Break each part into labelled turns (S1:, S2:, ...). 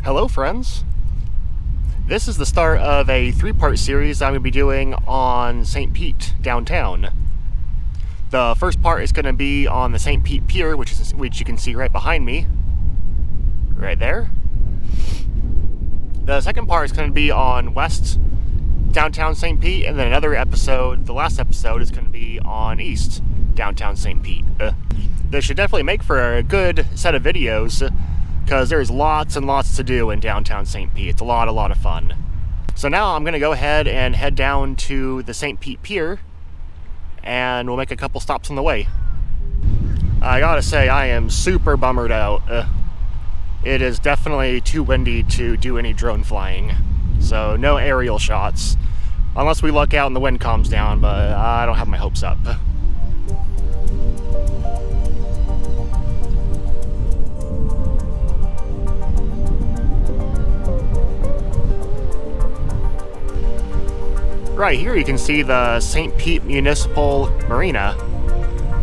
S1: Hello friends! This is the start of a three-part series I'm going to be doing on St. Pete downtown. The first part is going to be on the St. Pete Pier, which you can see right behind me. Right there. The second part is going to be on West downtown St. Pete, and then another episode, the last episode, is going to be on East downtown St. Pete. This should definitely make for a good set of videos, because there's lots and lots to do in downtown St. Pete. It's a lot of fun. So now I'm going to go ahead and head down to the St. Pete Pier, and we'll make a couple stops on the way. I gotta say, I am super bummered out. It is definitely too windy to do any drone flying, so no aerial shots. Unless we luck out and the wind calms down, but I don't have my hopes up. Right here you can see the St. Pete Municipal Marina.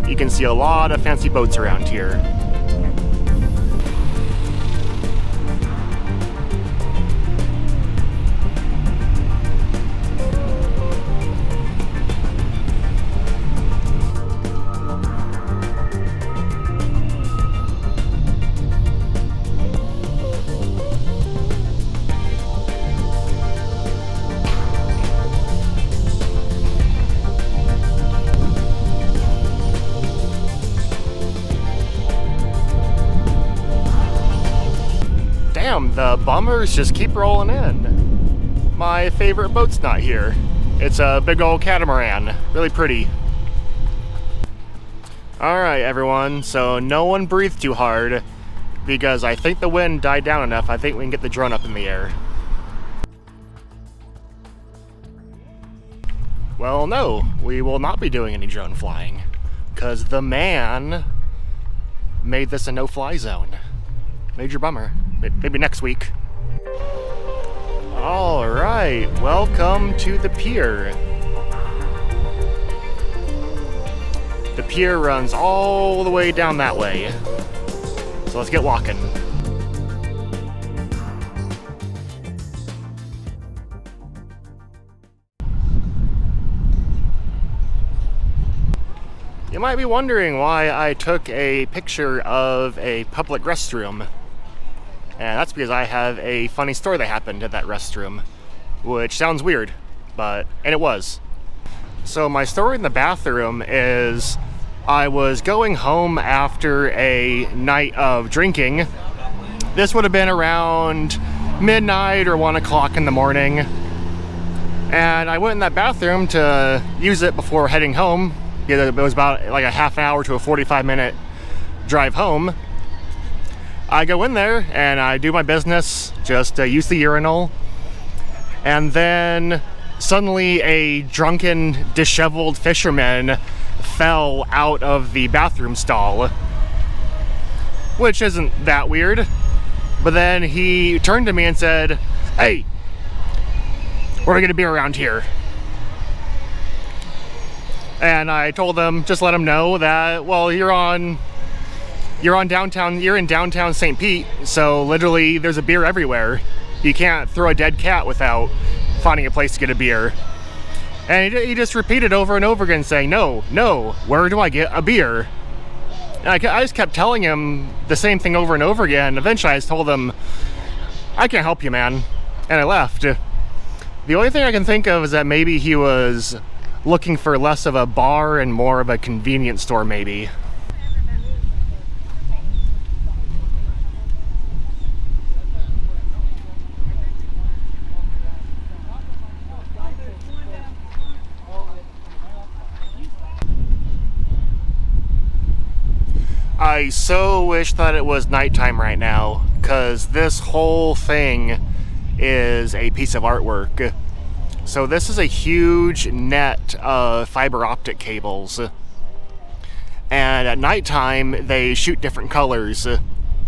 S1: You can see a lot of fancy boats around here. Damn, the bummers just keep rolling in. My favorite boat's not here. It's a big old catamaran. Really pretty. Alright everyone, so no one breathe too hard, because I think the wind died down enough. I think we can get the drone up in the air. Well, no, we will not be doing any drone flying, because the man made this a no-fly zone. Major bummer. Maybe next week. Alright, welcome to the pier. The pier runs all the way down that way. So let's get walking. You might be wondering why I took a picture of a public restroom. And that's because I have a funny story that happened at that restroom, which sounds weird, and it was. So my story in the bathroom is I was going home after a night of drinking. This would have been around midnight or 1 o'clock in the morning. And I went in that bathroom to use it before heading home. It was about like a half hour to a 45-minute drive home. I go in there and I do my business, just use the urinal, and then suddenly a drunken, disheveled fisherman fell out of the bathroom stall, which isn't that weird. But then he turned to me and said, "Hey, we're gonna be around here." And I told him, just let him know that, well, you're in downtown St. Pete, so literally there's a beer everywhere. You can't throw a dead cat without finding a place to get a beer. And he just repeated over and over again saying, no, where do I get a beer? And I just kept telling him the same thing over and over again. Eventually I just told him, I can't help you, man. And I left. The only thing I can think of is that maybe he was looking for less of a bar and more of a convenience store, maybe. I so wish that it was nighttime right now, because this whole thing is a piece of artwork. So this is a huge net of fiber optic cables. And at nighttime, they shoot different colors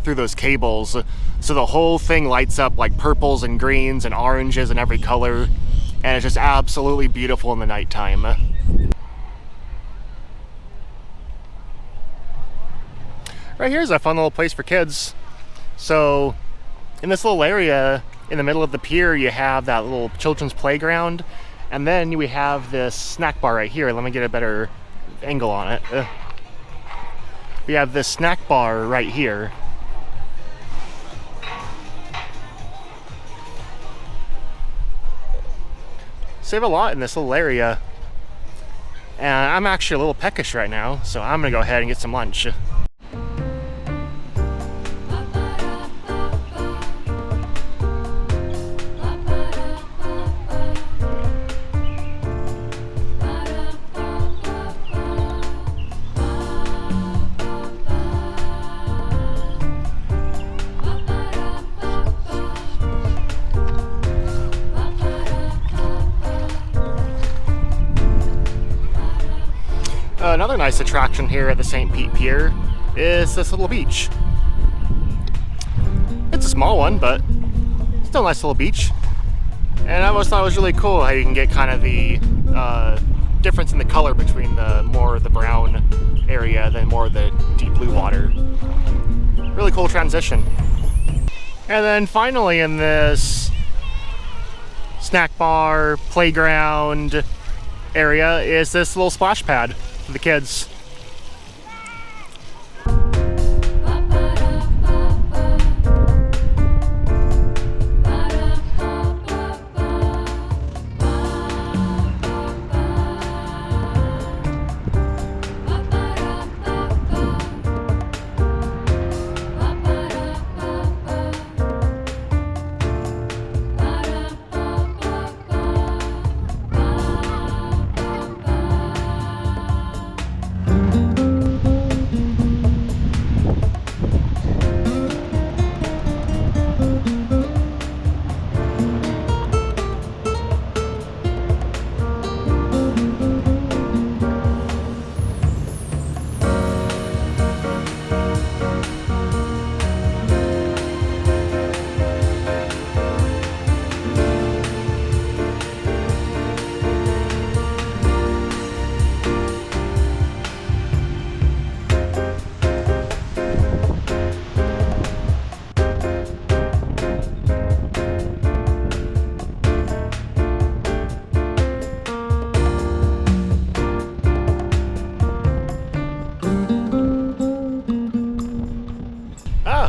S1: through those cables. So the whole thing lights up like purples and greens and oranges and every color. And it's just absolutely beautiful in the nighttime. Right here's a fun little place for kids. So in this little area in the middle of the pier, you have that little children's playground, and then we have this snack bar right here. Let me get a better angle on it. We have this snack bar right here. Save a lot in this little area. And I'm actually a little peckish right now, so I'm gonna go ahead and get some lunch. Another nice attraction here at the St. Pete Pier is this little beach. It's a small one, but still a nice little beach. And I always thought it was really cool how you can get kind of the difference in the color between the more of the brown area than more of the deep blue water. Really cool transition. And then finally in this snack bar, playground area is this little splash pad for the kids.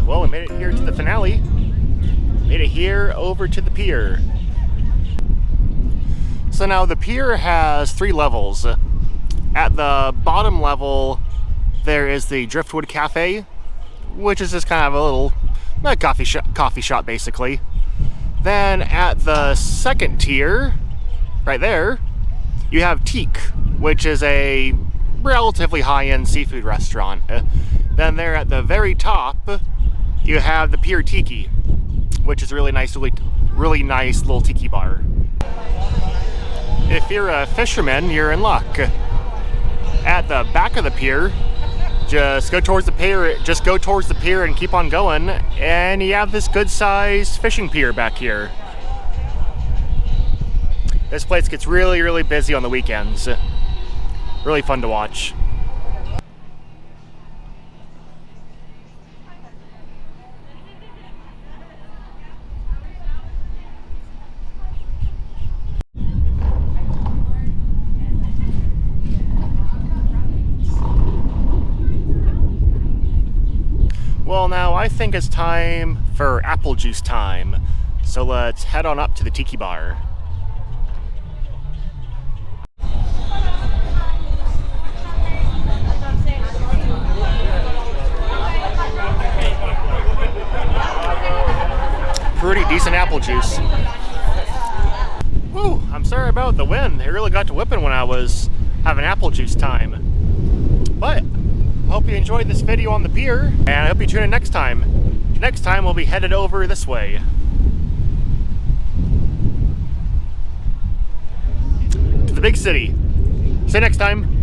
S1: Well, we made it here to the finale. Made it here over to the pier. So now the pier has 3 levels. At the bottom level, there is the Driftwood Cafe, which is just kind of a little coffee shop basically. Then at the second tier, right there, you have Teak, which is a relatively high-end seafood restaurant. Then there at the very top, you have the Pier Tiki, which is a really nice little tiki bar. If you're a fisherman, you're in luck. At the back of the pier, just go towards the pier and keep on going, and you have this good-sized fishing pier back here. This place gets really, really busy on the weekends. Really fun to watch. Well, now I think it's time for apple juice time. So let's head on up to the tiki bar. Pretty decent apple juice. Woo, I'm sorry about the wind. It really got to whipping when I was having apple juice time. But I hope you enjoyed this video on the pier, and I hope you tune in next time. Next time we'll be headed over this way to the big city. See you next time.